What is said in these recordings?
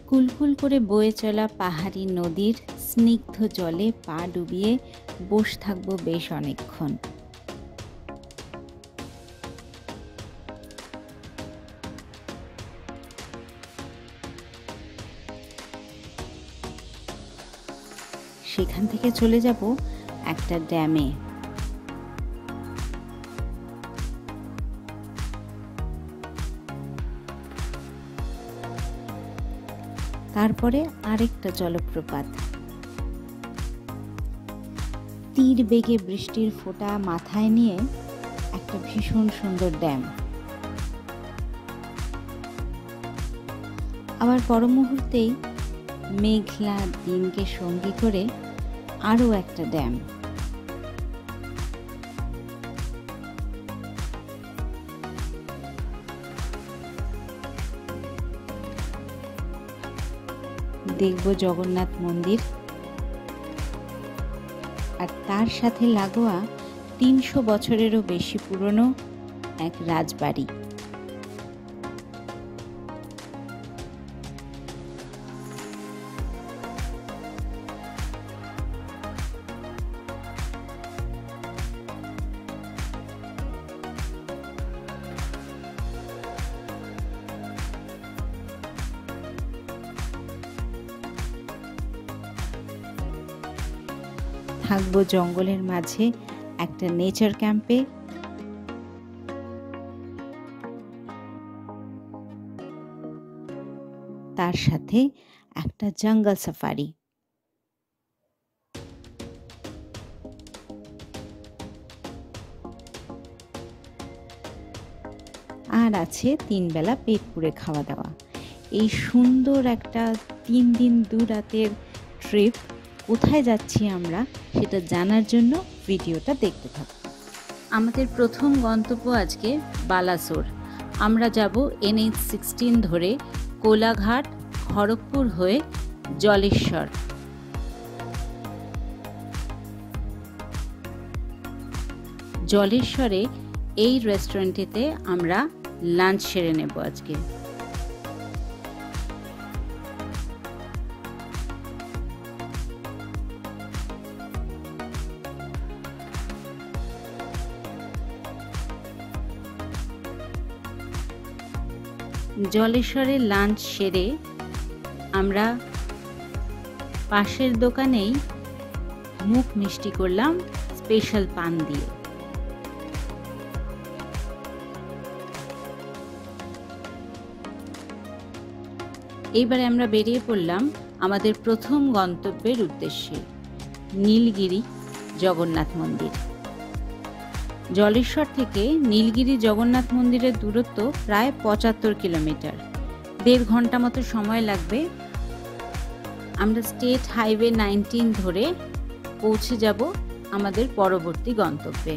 কুলকুল করে বয়ে চলা পাহাড়ি নদীর স্নিগ্ধ জলে পা ডুবিয়ে বসে থাকবো বেশ অনেকক্ষণ। সেখান থেকে চলে যাব একটা ড্যামে। তারপরে আরেকটা জলপ্রপাত। তীর বেগে বৃষ্টির ফোঁটা মাথায় নিয়ে একটা ভীষণ সুন্দর ড্যাম। আবার পর মুহূর্তেই মেঘলা দিনকে সঙ্গী করে আরও একটা ড্যাম। দেখব জগন্নাথ মন্দির, আর তার সাথে লাগোয়া 300 বছরেরও বেশি পুরনো এক রাজবাড়ি। থাকবো জঙ্গলের মাঝে একটা নেচার ক্যাম্পে। তার সাথে একটা জঙ্গল সাফারি। আর আছে 3 বেলা পেট পুড়ে খাওয়া দাওয়া। এই সুন্দর একটা 3 দিন 2 রাতের ট্রিপ কোথায় যাচ্ছি আমরা সেটা জানার জন্য ভিডিওটা দেখতে থাকুন। আমাদের প্রথম গন্তব্য আজকে বালাসোর। আমরা যাব NH16 ধরে কোলাঘাট, খড়গপুর হয়ে জলেশ্বর। জলেশ্বরে এই রেস্টুরেন্টেতে আমরা লাঞ্চ সেরে নেব আজকে। জলেশ্বরে লাঞ্চ সেরে আমরা পাশের দোকানেই মুখ মিষ্টি করলাম স্পেশাল পান দিয়ে। এইবারে আমরা বেরিয়ে পড়লাম আমাদের প্রথম গন্তব্যের উদ্দেশ্যে, নীলগিরি জগন্নাথ মন্দির। জলেশ্বর থেকে নীলগিরি জগন্নাথ মন্দিরের দূরত্ব প্রায় 75 কিলোমিটার। 1.5 ঘন্টা মতো সময় লাগবে। আমরা স্টেট হাইওয়ে 19 ধরে পৌঁছে যাব আমাদের পরবর্তী গন্তব্যে।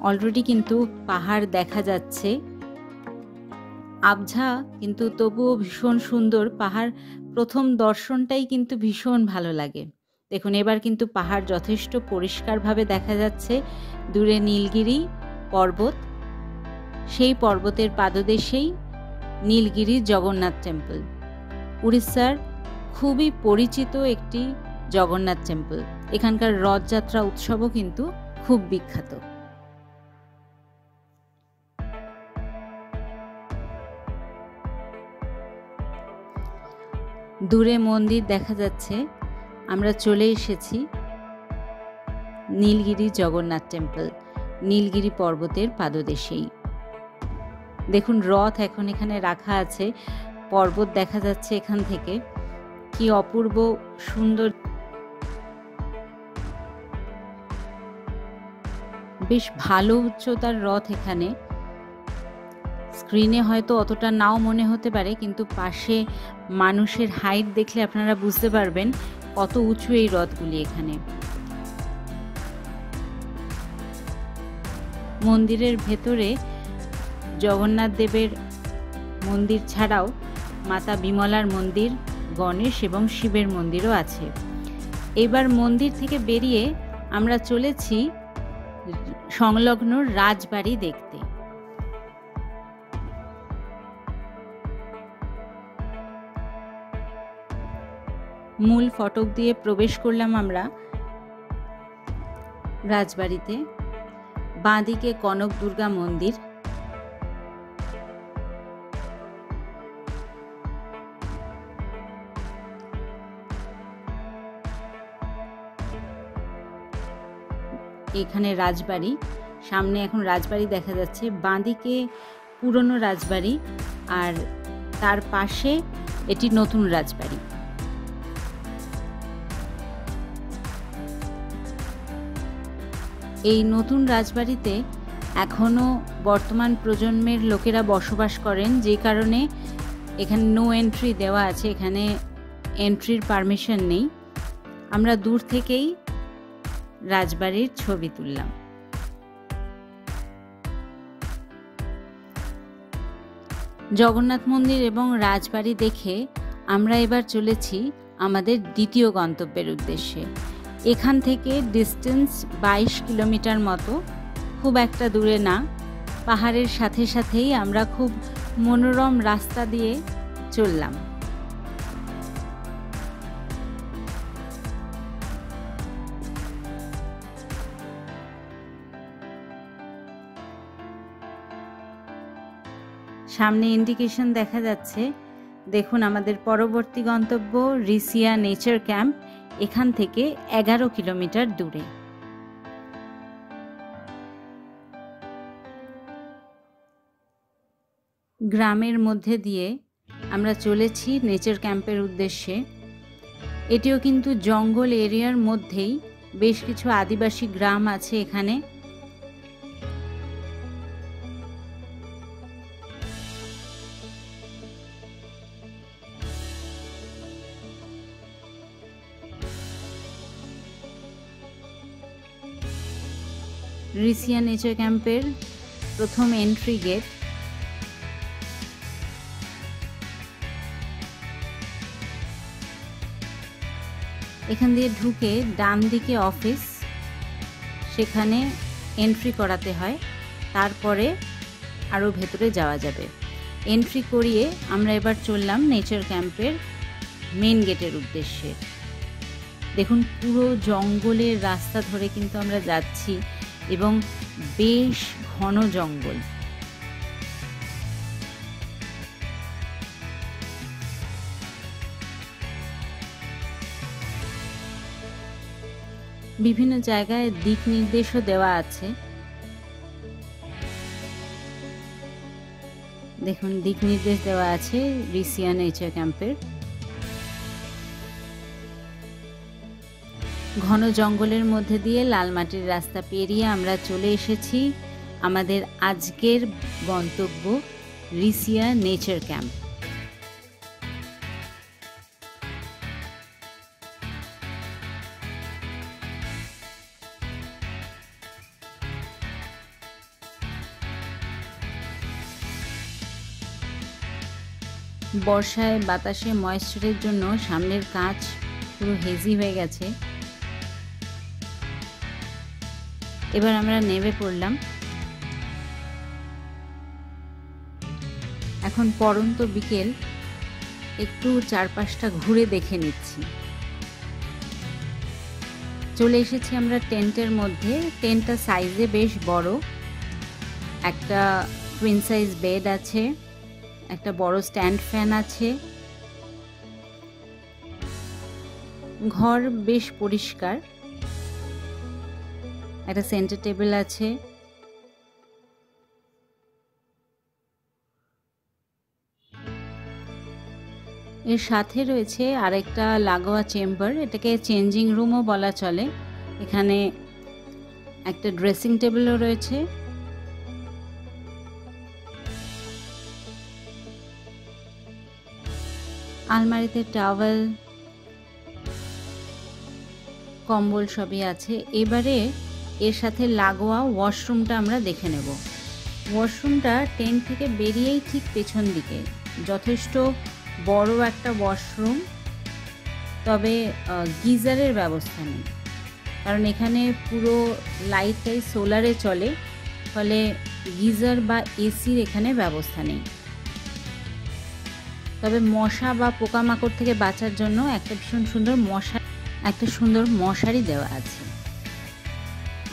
অলরেডি কিন্তু পাহাড় দেখা যাচ্ছে, আবঝা কিন্তু তবুও ভীষণ সুন্দর। পাহাড় প্রথম দর্শনটাই কিন্তু ভীষণ ভালো লাগে। দেখুন এবার কিন্তু পাহাড় যথেষ্ট পরিষ্কারভাবে দেখা যাচ্ছে। দূরে নীলগিরি পর্বত, সেই পর্বতের পাদদেশেই নীলগিরি জগন্নাথ টেম্পল, উড়িষ্যার খুবই পরিচিত একটি জগন্নাথ টেম্পল। এখানকার রথযাত্রা উৎসবও কিন্তু খুব বিখ্যাত। দূরে মন্দির দেখা যাচ্ছে। আমরা চলে এসেছি নীলগিরি জগন্নাথ টেম্পল, নীলগিরি পর্বতের পাদদেশেই। দেখুন রথ এখন এখানে রাখা আছে, পর্বত দেখা যাচ্ছে এখান থেকে। কি অপূর্ব সুন্দর, বেশ ভালো উচ্চতার রথ এখানে। স্ক্রিনে হয়তো অতটা নাও মনে হতে পারে, কিন্তু পাশে মানুষের হাইট দেখলে আপনারা বুঝতে পারবেন কত উঁচু এই রথগুলি এখানে। মন্দিরের ভেতরে জগন্নাথ দেবের মন্দির ছাড়াও মাতা বিমলার মন্দির, গণেশ এবং শিবের মন্দিরও আছে। এবার মন্দির থেকে বেরিয়ে আমরা চলেছি সংলগ্ন রাজবাড়ি দেখতে। মূল ফটক দিয়ে প্রবেশ করলাম আমরা রাজবাড়িতে। বাঁদিকে কনক দুর্গা মন্দির। এখানে রাজবাড়ি, সামনে এখন রাজবাড়ি দেখা যাচ্ছে। বাঁদিকে পুরনো রাজবাড়ি আর তার পাশে এটি নতুন রাজবাড়ি। এই নতুন রাজবাড়িতে এখনও বর্তমান প্রজন্মের লোকেরা বসবাস করেন, যে কারণে এখানে নো এন্ট্রি দেওয়া আছে, এখানে এন্ট্রির পারমিশন নেই। আমরা দূর থেকেই রাজবাড়ির ছবি তুললাম। জগন্নাথ মন্দির এবং রাজবাড়ি দেখে আমরা এবার চলেছি আমাদের দ্বিতীয় গন্তব্যের উদ্দেশ্যে। এখান থেকে ডিস্টেন্স 22 কিলোমিটার মতো, খুব একটা দূরে না। পাহাড়ের সাথে সাথেই আমরা খুব মনোরম রাস্তা দিয়ে চললাম। সামনে ইন্ডিকেশন দেখা যাচ্ছে, দেখুন আমাদের পরবর্তী গন্তব্য রিসিয়া নেচার ক্যাম্প, এখান থেকে 11 কিলোমিটার দূরে। গ্রামের মধ্যে দিয়ে আমরা চলেছি নেচার ক্যাম্পের উদ্দেশ্যে। এটিও কিন্তু জঙ্গল এরিয়ার মধ্যেই, বেশ কিছু আদিবাসী গ্রাম আছে এখানে। রিসিয়া নেচার ক্যাম্পের প্রথম এন্ট্রি গেট। এখান দিয়ে ঢুকে ডান দিকে অফিস, সেখানে এন্ট্রি করাতে হয়, তারপরে আরও ভেতরে যাওয়া যাবে। এন্ট্রি করিয়ে আমরা এবার চললাম নেচার ক্যাম্পের মেন গেটের উদ্দেশ্যে। দেখুন পুরো জঙ্গলের রাস্তা ধরে কিন্তু আমরা যাচ্ছি এবং বেশ ঘন জঙ্গল। বিভিন্ন জায়গায় দিক নির্দেশও দেওয়া আছে। দেখুন দিক নির্দেশ দেওয়া আছে রিসিয়া নেচার ক্যাম্পের। ঘন জঙ্গলের মধ্যে দিয়ে লাল মাটির রাস্তা পেরিয়ে আমরা চলে এসেছি আমাদের আজকের গন্তব্য রিসিয়া নেচার ক্যাম্প। বর্ষায় বাতাসে ময়েশ্চারের জন্য সামনের কাঁচ পুরো হেজি হয়ে গেছে। এবার আমরা নেমে পড়লাম। এখন পড়ন্ত বিকেল, একটু চারপাশটা ঘুরে দেখে নিচ্ছি। চলে এসেছি আমরা টেন্টের মধ্যে। টেন্টটা সাইজে বেশ বড়, একটা টুইন সাইজ বেড আছে, একটা বড় স্ট্যান্ড ফ্যান আছে। ঘর বেশ পরিষ্কার, একটা সেন্টার টেবিল আছে। এর সাথে রয়েছে আরেকটা লাগোয়া চেম্বার, এটাকে চেঞ্জিং রুমও বলা চলে। এখানে একটা ড্রেসিং টেবিলও রয়েছে। আলমারিতে টাওয়েল, কম্বল সবই আছে। এবারে এর সাথে লাগোয়া ওয়াশরুমটা আমরা দেখে নেব। ওয়াশরুমটা টেন্ট থেকে বেরিয়েই ঠিক পেছন দিকে, যথেষ্ট বড় একটা ওয়াশরুম, তবে গিজারের ব্যবস্থা নেই, কারণ এখানে পুরো লাইটটাই সোলারে চলে, ফলে গিজার বা এসির এখানে ব্যবস্থা নেই। তবে মশা বা পোকামাকড় থেকে বাঁচার জন্য একটা ভীষণ সুন্দর মশারি দেওয়া আছে।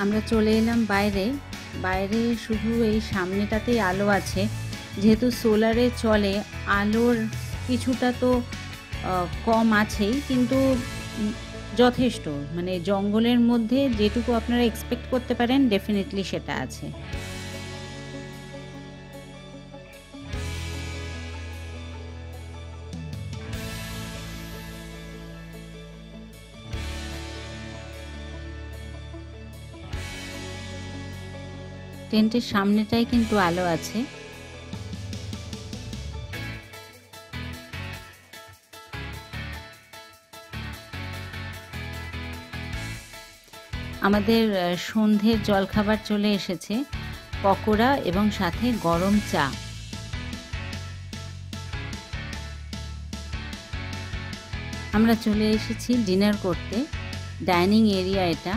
আমরা চলে এলাম বাইরে। বাইরে শুধু এই সামনেটাতেই আলো আছে, যেহেতু সোলারে চলে আলোর কিছুটা তো কম আছেই, কিন্তু যথেষ্ট, মানে জঙ্গলের মধ্যে যেটুকু আপনারা এক্সপেক্ট করতে পারেন ডেফিনেটলি সেটা আছে। টেন্টের সামনেটাই কিন্তু আলো আছে। আমাদের সন্ধ্যের জলখাবার চলে এসেছে, পকোড়া এবং সাথে গরম চা। আমরা চলে এসেছি ডিনার করতে। ডাইনিং এরিয়া এটা।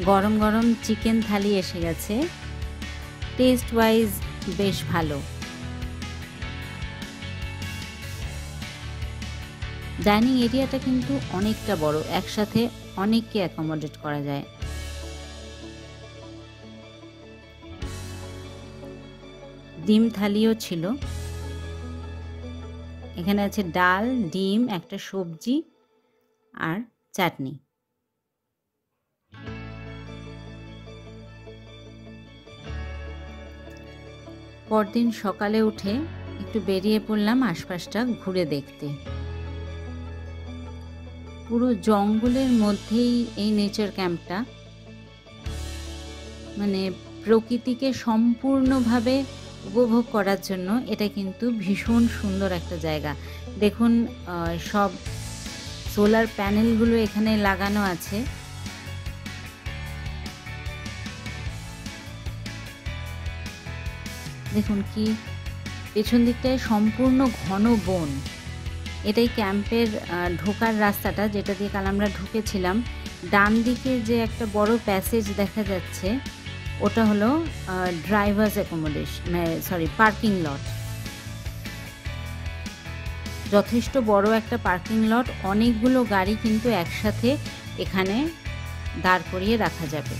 গরম গরম চিকেন থালি এসে গেছে। টেস্ট ওয়াইজ বেশ ভালো। ডাইনিং এরিয়াটা কিন্তু অনেকটা বড়, একসাথে অনেককে অ্যাকোমোডেট করা যায়। ডিম থালিও ছিল। এখানে আছে ডাল, ডিম, একটা সবজি আর চাটনি। পরদিন সকালে উঠে একটু বেরিয়ে পড়লাম আশপাশটা ঘুরে দেখতে। পুরো জঙ্গলের মধ্যেই এই নেচার ক্যাম্পটা, মানে প্রকৃতিকে সম্পূর্ণভাবে উপভোগ করার জন্য এটা কিন্তু ভীষণ সুন্দর একটা জায়গা। দেখুন সব সোলার প্যানেলগুলো এখানে লাগানো আছে। দেখুন কি পেছন দিকটায় সম্পূর্ণ ঘন বন। এটাই ক্যাম্পের ঢোকার রাস্তাটা, যেটা দিয়ে কাল আমরা ঢুকেছিলাম। ডান দিকে যে একটা বড় প্যাসেজ দেখা যাচ্ছে ওটা হলো ড্রাইভার্স পার্কিং লট। যথেষ্ট বড় একটা পার্কিং লট, অনেকগুলো গাড়ি কিন্তু একসাথে এখানে দাঁড় করিয়ে রাখা যাবে।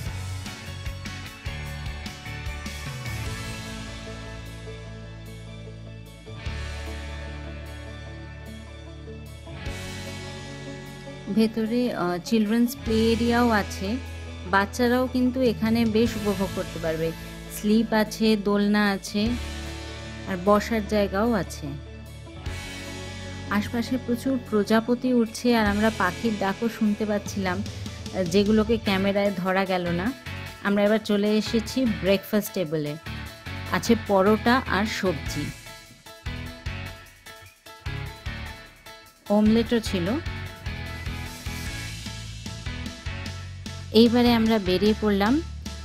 ভেতরে চিলড্রেন্স প্লে এরিয়াও আছে, বাচ্চারাও কিন্তু এখানে বেশ উপভোগ করতে পারবে। স্লিপ আছে, দোলনা আছে আর বসার জায়গাও আছে। আশপাশে প্রচুর প্রজাপতি উঠছে আর আমরা পাখির ডাকও শুনতে পাচ্ছিলাম, যেগুলোকে ক্যামেরায় ধরা গেল না। আমরা এবার চলে এসেছি ব্রেকফাস্ট টেবিলে। আছে পরোটা আর সবজি, অমলেটও ছিল। এইবারে আমরা বেরিয়ে পড়লাম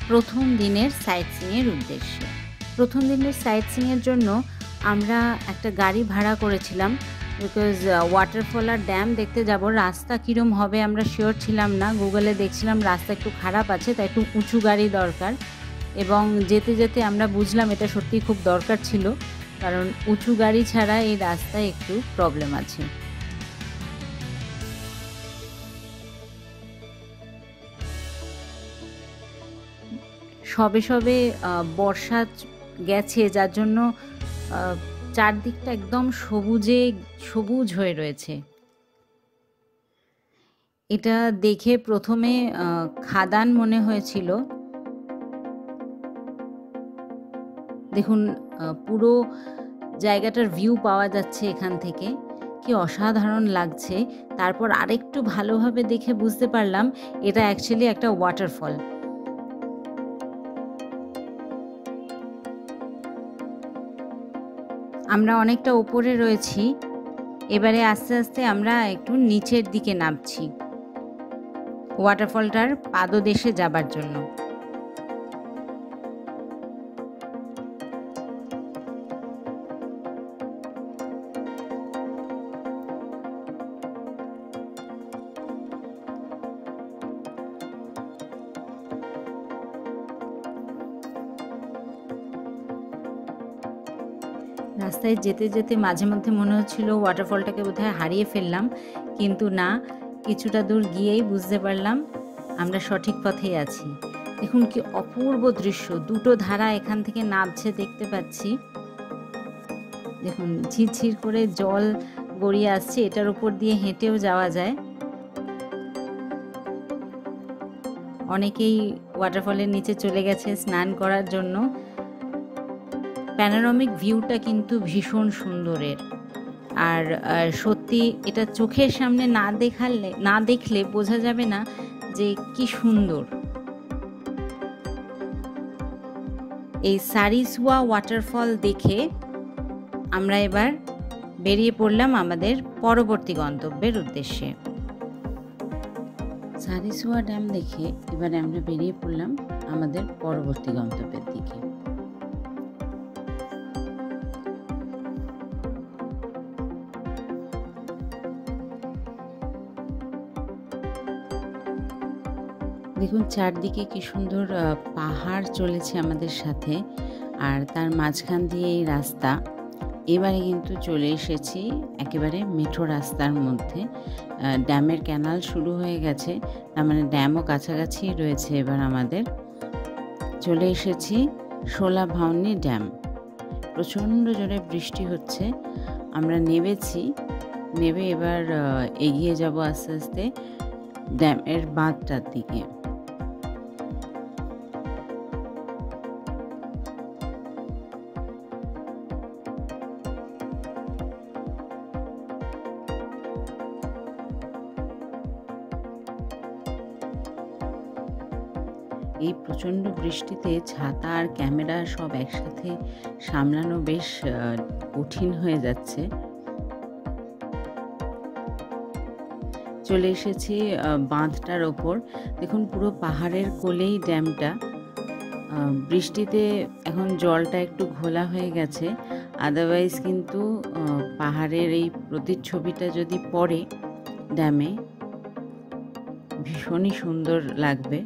প্রথম দিনের সাইট সিইংয়ের উদ্দেশ্যে। প্রথম দিনের সাইট সিইংয়ের জন্য আমরা একটা গাড়ি ভাড়া করেছিলাম, বিকজ ওয়াটারফল আর ড্যাম দেখতে যাব। রাস্তা কীরম হবে আমরা শিওর ছিলাম না। গুগলে দেখছিলাম রাস্তা একটু খারাপ আছে, তাই একটু উঁচু গাড়ি দরকার। এবং যেতে যেতে আমরা বুঝলাম এটা সত্যিই খুব দরকার ছিল, কারণ উঁচু গাড়ি ছাড়া এই রাস্তায় একটু প্রবলেম আছে। সবে সবে বর্ষা গেছে, যার জন্য চারদিকটা একদম সবুজ হয়ে রয়েছে। এটা দেখে প্রথমে খাদান মনে হয়েছিল। দেখুন পুরো জায়গাটার ভিউ পাওয়া যাচ্ছে এখান থেকে, কি অসাধারণ লাগছে। তারপর আরেকটু ভালোভাবে দেখে বুঝতে পারলাম এটা অ্যাকচুয়ালি একটা ওয়াটারফল। আমরা অনেকটা উপরে রয়েছি, এবারে আস্তে আস্তে আমরা একটু নিচের দিকে নামছি ওয়াটারফলটার পাদদেশে যাবার জন্য। রাস্তায় যেতে যেতে মাঝে মধ্যে মনে হচ্ছিল ওয়াটারফলটাকে বোধহয় হারিয়ে ফেললাম, কিন্তু না, কিছুটা দূর গিয়েই বুঝতে পারলাম আমরা সঠিক পথেই আছি। দেখুন কি অপূর্ব দৃশ্য, দুটো ধারা এখান থেকে নামছে দেখতে পাচ্ছি। দেখুন ঝিরঝির করে জল গড়িয়ে আসছে, এটার উপর দিয়ে হেঁটেও যাওয়া যায়। অনেকেই ওয়াটারফলের নিচে চলে গেছে স্নান করার জন্য। প্যানোরামিক ভিউটা কিন্তু ভীষণ সুন্দরের, আর সত্যি এটা চোখের সামনে না দেখলে বোঝা যাবে না যে কি সুন্দর। এই সারিসুয়া ওয়াটারফল দেখে আমরা এবার বেরিয়ে পড়লাম আমাদের পরবর্তী গন্তব্যের উদ্দেশ্যে। সারিসুয়া ড্যাম দেখে এবারে আমরা বেরিয়ে পড়লাম আমাদের পরবর্তী গন্তব্যের দিকে। দেখুন চারদিকে কি সুন্দর পাহাড় চলেছে আমাদের সাথে, আর তার মাঝখান দিয়ে এই রাস্তা। এবারে কিন্তু চলে এসেছি একেবারে মেঠো রাস্তার মধ্যে। ড্যামের ক্যানাল শুরু হয়ে গেছে, তার মানে ড্যামও কাছাকাছি রয়েছে। এবার আমাদের চলে এসেছি শোলা ভাউনি ড্যাম। প্রচণ্ড জোরে বৃষ্টি হচ্ছে, আমরা নেবে এবার এগিয়ে যাব আস্তে আস্তে ড্যামের বাঁধটার দিকে। এই প্রচণ্ড বৃষ্টিতে ছাতা আর ক্যামেরা সব একসাথে সামলানো বেশ কঠিন হয়ে যাচ্ছে। চলে এসেছি বাঁধটার ওপর। দেখুন পুরো পাহাড়ের কোলেই ড্যামটা। বৃষ্টিতে এখন জলটা একটু ঘোলা হয়ে গেছে, আদারওয়াইজ কিন্তু পাহাড়ের এই প্রতিচ্ছবিটা যদি পড়ে ড্যামে ভীষণই সুন্দর লাগবে।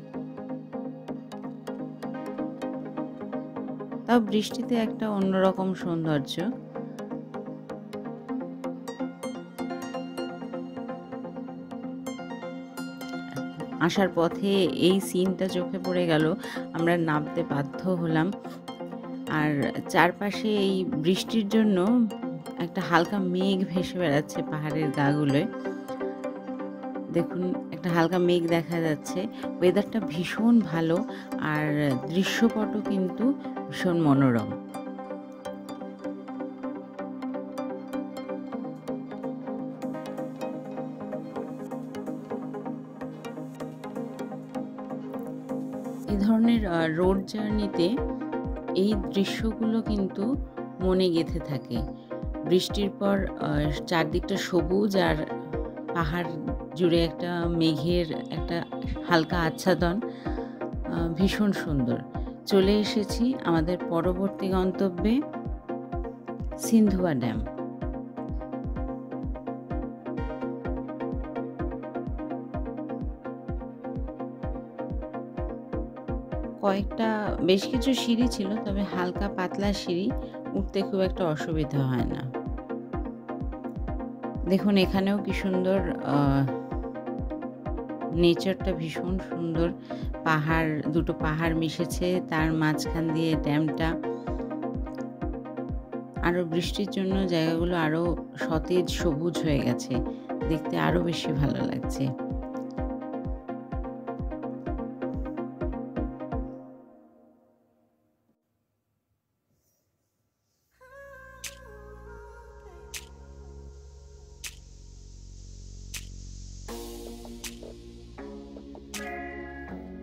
তাও বৃষ্টিতে একটা অন্যরকম সৌন্দর্য। আসার পথে এই সিনটা চোখে পড়ে গেল, আমরা নামতে বাধ্য হলাম। আর চারপাশে এই বৃষ্টির জন্য একটা হালকা মেঘ ভেসে বেড়াচ্ছে পাহাড়ের গাগুলোয়। দেখুন একটা হালকা মেঘ দেখা যাচ্ছে। ওয়েদারটা ভীষণ ভালো, আর দৃশ্যপটও কিন্তু ভীষণ মনোরম। এই ধরনের রোড জার্নিতে এই দৃশ্যগুলো কিন্তু মনে গেঁথে থাকে। বৃষ্টির পর চারদিকটা সবুজ, আর পাহাড় জুড়ে একটা মেঘের একটা হালকা আচ্ছাদন, ভীষণ সুন্দর। চলে এসেছি আমাদের পরবর্তী গন্তব্যে, সিন্ধুয়া ড্যাম। বেশ কিছু সিঁড়ি ছিল, তবে হালকা পাতলা সিঁড়ি, উঠতে খুব একটা অসুবিধা হয় না। দেখুন এখানেও কি সুন্দর, নেচারটা ভীষণ সুন্দর। দুটো পাহাড় মিশেছে, তার মাঝখান দিয়ে ড্যামটা। আরও বৃষ্টির জন্য জায়গাগুলো আরও সতেজ সবুজ হয়ে গেছে, দেখতে আরও বেশি ভালো লাগছে।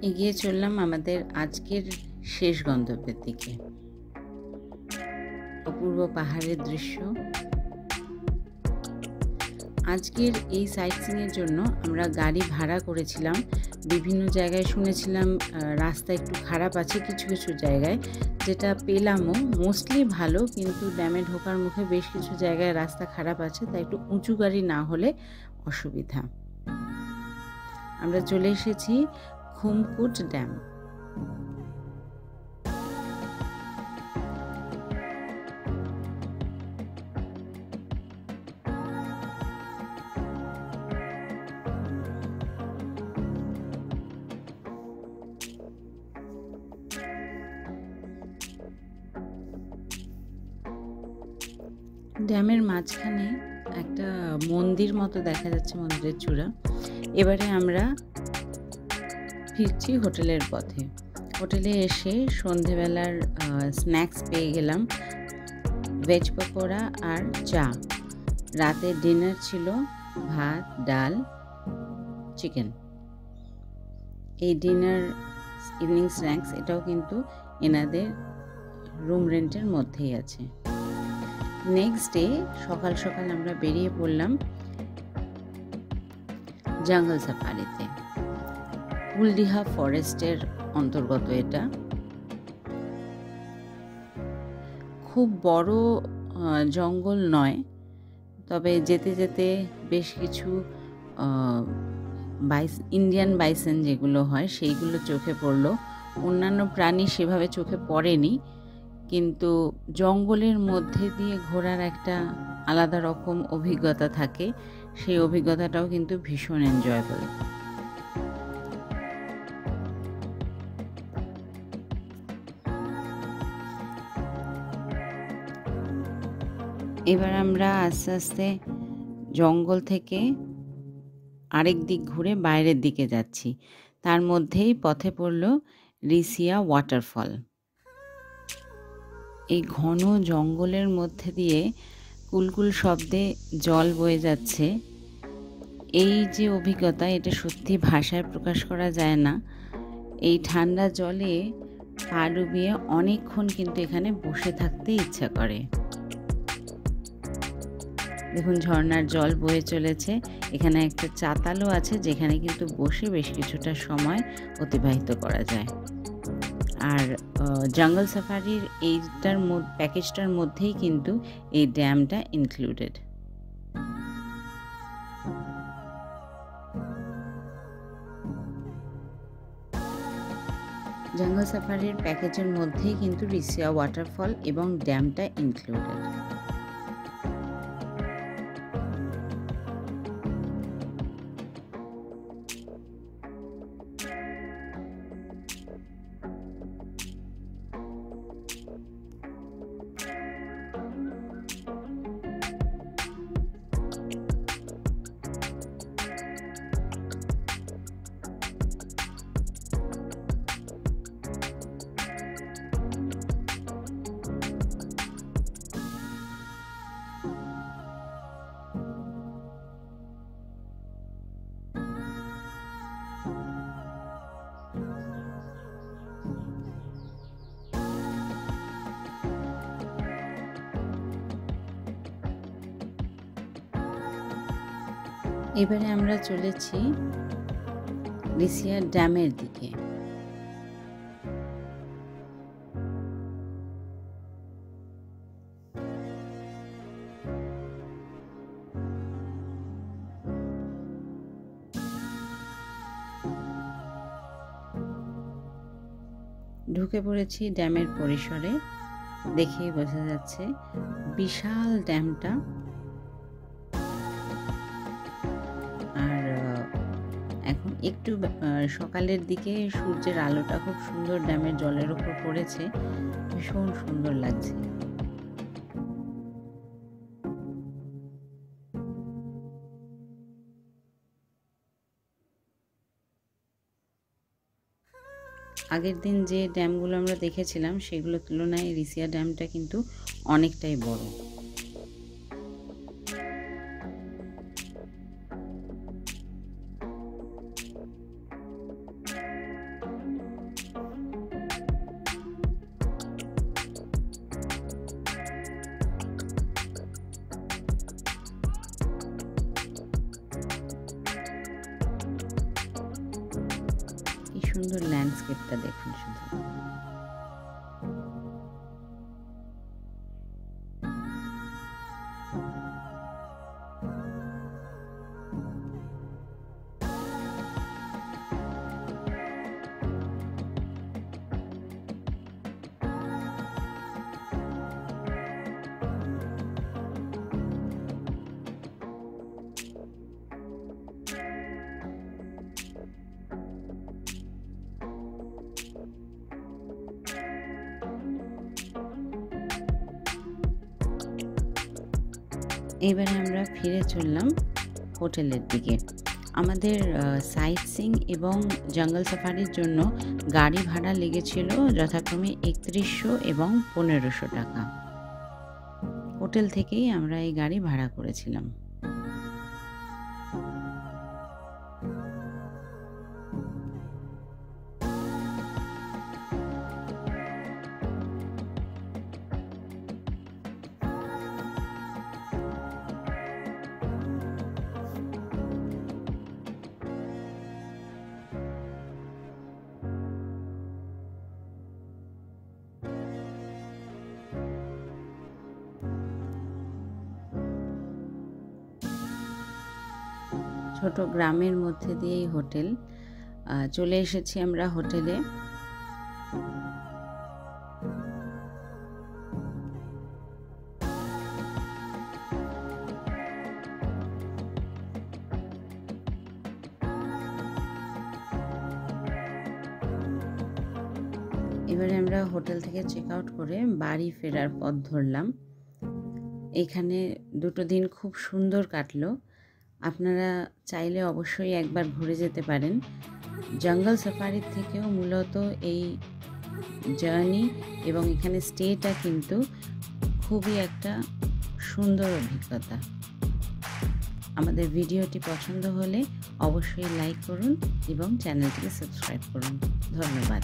এগিয়ে চললাম আমাদের আজকের শেষ গন্তব্যের দিকে। অপূর্ব পাহাড়ের দৃশ্য। আজকের এই সাইট সিইংয়ের জন্য আমরা গাড়ি ভাড়া করেছিলাম। বিভিন্ন জায়গায় শুনেছিলাম রাস্তা একটু খারাপ আছে কিছু কিছু জায়গায়, যেটা পেলামও। মোস্টলি ভালো, কিন্তু ড্যামে ঢোকার মুখে বেশ কিছু জায়গায় রাস্তা খারাপ আছে, তাই একটু উঁচু গাড়ি না হলে অসুবিধা। আমরা চলে এসেছি খুমকুট ড্যাম। ড্যামের মাঝখানে একটা মন্দির মতো দেখা যাচ্ছে, মন্দিরের চূড়া। এবারে আমরা ফিরছি হোটেলের পথে। হোটেলে এসে সন্ধেবেলার স্ন্যাক্স পেয়ে গেলাম, ভেজ পকোড়া আর চা। রাতের ডিনার ছিল ভাত, ডাল, চিকেন। এই ডিনার, ইভিনিং স্ন্যাক্স এটাও কিন্তু এনাদের রুম রেন্টের মধ্যেই আছে। নেক্সট ডে সকাল সকাল আমরা বেরিয়ে পড়লাম জঙ্গল সাফারিতে। কুলডিহা ফরেস্টের অন্তর্গত এটা। খুব বড় জঙ্গল নয়, তবে যেতে যেতে বেশ কিছু ইন্ডিয়ান বাইসন যেগুলো হয় সেইগুলো চোখে পড়লো। অন্যান্য প্রাণী সেভাবে চোখে পড়েনি, কিন্তু জঙ্গলের মধ্যে দিয়ে ঘোরার একটা আলাদা রকম অভিজ্ঞতা থাকে। সেই অভিজ্ঞতাটাও কিন্তু ভীষণ এনজয়েবল। এবার আমরা আস্তে আস্তে জঙ্গল থেকে আরেক দিক ঘুরে বাইরের দিকে যাচ্ছি। তার মধ্যেই পথে পড়ল রিসিয়া ওয়াটারফল। এই ঘন জঙ্গলের মধ্যে দিয়ে কুলকুল শব্দে জল বয়ে যাচ্ছে। এই যে অভিজ্ঞতা, এটা সত্যি ভাষায় প্রকাশ করা যায় না। এই ঠান্ডা জলে পা ডুবিয়ে অনেকক্ষণ কিন্তু এখানে বসে থাকতে ইচ্ছা করে। দেখুন ঝর্ণার জল বয়ে চলেছে। এখানে একটা চাতালও আছে, যেখানে কিন্তু বসে বেশ কিছুটা সময় অতিবাহিত করা যায়। আর জঙ্গল সাফারির এইটার প্যাকেজটার মধ্যেই কিন্তু এই ড্যামটা ইনক্লুডেড। জঙ্গল সাফারির প্যাকেজের মধ্যেই কিন্তু রিসিয়া ওয়াটারফল এবং ড্যামটা ইনক্লুডেড। এবারে আমরা চলেছি রিসিয়া ড্যামের দিকে। ঢুকে পড়েছি ড্যামের পরিসরে। দেখেই বোঝা যাচ্ছে বিশাল ড্যামটা। আর এখন একটু সকালের দিকে সূর্যের আলোটা খুব সুন্দর ড্যামের জলের ওপর পড়েছে, ভীষণ সুন্দর লাগছে। আগের দিন যে ড্যামগুলো আমরা দেখেছিলাম সেগুলোর তুলনায় রিসিয়া ড্যামটা কিন্তু অনেকটাই বড়। সুন্দর ল্যান্ডস্কেপটা দেখুন শুধু। এবারে আমরা ফিরে চললাম হোটেলের দিকে। আমাদের সাইট সিইং এবং জঙ্গল সাফারির জন্য গাড়ি ভাড়া লেগেছিল যথাক্রমে ৩১০০ এবং ১৫০০ টাকা। হোটেল থেকেই আমরা এই গাড়ি ভাড়া করেছিলাম। ছোট গ্রামের মধ্যে দিয়েই হোটেল। চলে এসেছি আমরা হোটেলে। এবারে আমরা হোটেল থেকে চেক আউট করে বাড়ি ফেরার পথ ধরলাম। এখানে 2টো দিন খুব সুন্দর কাটলো। আপনারা চাইলে অবশ্যই একবার ঘুরে যেতে পারেন। জঙ্গল সাফারির থেকেও মূলত এই জার্নি এবং এখানে স্টেটা কিন্তু খুবই একটা সুন্দর অভিজ্ঞতা। আমাদের ভিডিওটি পছন্দ হলে অবশ্যই লাইক করুন এবং চ্যানেলটিকে সাবস্ক্রাইব করুন। ধন্যবাদ।